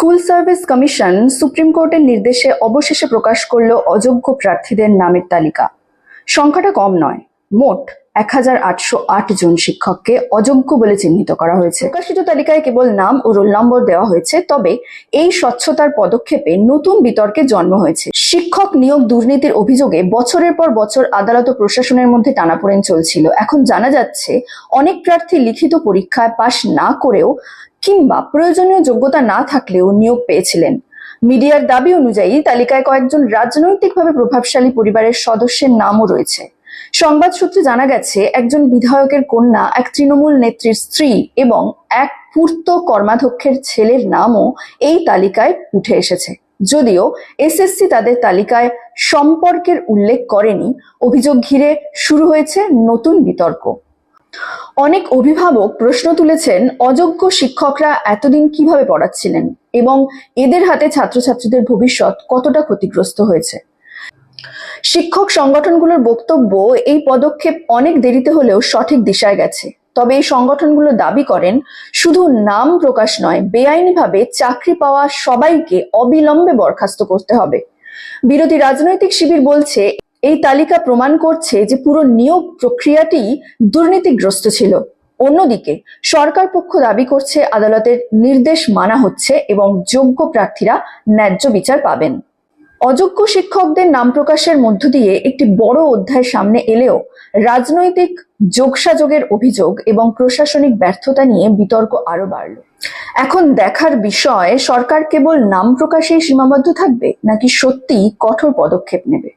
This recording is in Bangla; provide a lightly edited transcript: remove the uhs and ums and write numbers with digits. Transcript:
স্কুল সার্ভিস কমিশন সুপ্রিম কোর্টের নির্দেশে অবশেষে প্রকাশ করলো অযোগ্য প্রার্থীদের নামের তালিকা। সংখ্যাটা কম নয়, মোট 1808 জন শিক্ষককে অযোগ্য বলে চিহ্নিত করা হয়েছে। প্রকাশিত তালিকায় কেবল নাম ও রোল নম্বর দেওয়া হয়েছে, তবে এই স্বচ্ছতার পদক্ষেপে নতুন বিতর্কের জন্ম হয়েছে। শিক্ষক নিয়োগ দুর্নীতির অভিযোগে বছরের পর বছর আদালত ও প্রশাসনের মধ্যে টানাপোড়েন চলছিল। এখন জানা যাচ্ছে অনেক প্রার্থী লিখিত পরীক্ষায় পাশ না করেও কিংবা প্রয়োজনীয় যোগ্যতা না থাকলেও নিয়োগ পেয়েছিলেন। মিডিয়ার দাবি অনুযায়ী তালিকায় কয়েকজন রাজনৈতিকভাবে প্রভাবশালী পরিবারের সদস্যের নামও রয়েছে। সংবাদ সূত্রে জানা গেছে, একজন বিধায়কের কন্যা, এক তৃণমূল নেত্রীর স্ত্রী এবং এক পূর্ত কর্মাধ্যক্ষের ছেলের নামও এই তালিকায় উঠে এসেছে। যদিও এসএসসি তাদের তালিকায় সম্পর্কের উল্লেখ করেনি, অভিযোগ ঘিরে শুরু হয়েছে নতুন বিতর্ক। অনেক অভিভাবক প্রশ্ন তুলেছেন, অযোগ্য শিক্ষকরা এতদিন কিভাবে পড়াচ্ছিলেন এবং এদের হাতে ছাত্রছাত্রীদের ভবিষ্যৎ কতটা ক্ষতিগ্রস্ত হয়েছে। শিক্ষক সংগঠনগুলোর বক্তব্য, এই পদক্ষেপ অনেক দেরিতে হলেও সঠিক দিশায় গেছে। তবে এই সংগঠনগুলো দাবি করেন, শুধু নাম প্রকাশ নয়, বেআইনিভাবে চাকরি পাওয়া সবাইকে অবিলম্বে বরখাস্ত করতে হবে। বিরোধী রাজনৈতিক শিবির বলছে, এই তালিকা প্রমাণ করছে যে পুরো নিয়োগ প্রক্রিয়াটি দুর্নীতিগ্রস্ত ছিল। অন্যদিকে সরকার পক্ষ দাবি করছে আদালতের নির্দেশ মানা হচ্ছে এবং যোগ্য প্রার্থীরা ন্যায্য বিচার পাবেন। অযোগ্য শিক্ষকদের নাম প্রকাশের মধ্য দিয়ে একটি বড় অধ্যায় সামনে এলেও রাজনৈতিক যোগসাযোগের অভিযোগ এবং প্রশাসনিক ব্যর্থতা নিয়ে বিতর্ক আরো বাড়ল। এখন দেখার বিষয়, সরকার কেবল নাম প্রকাশেই সীমাবদ্ধ থাকবে নাকি সত্যিই কঠোর পদক্ষেপ নেবে।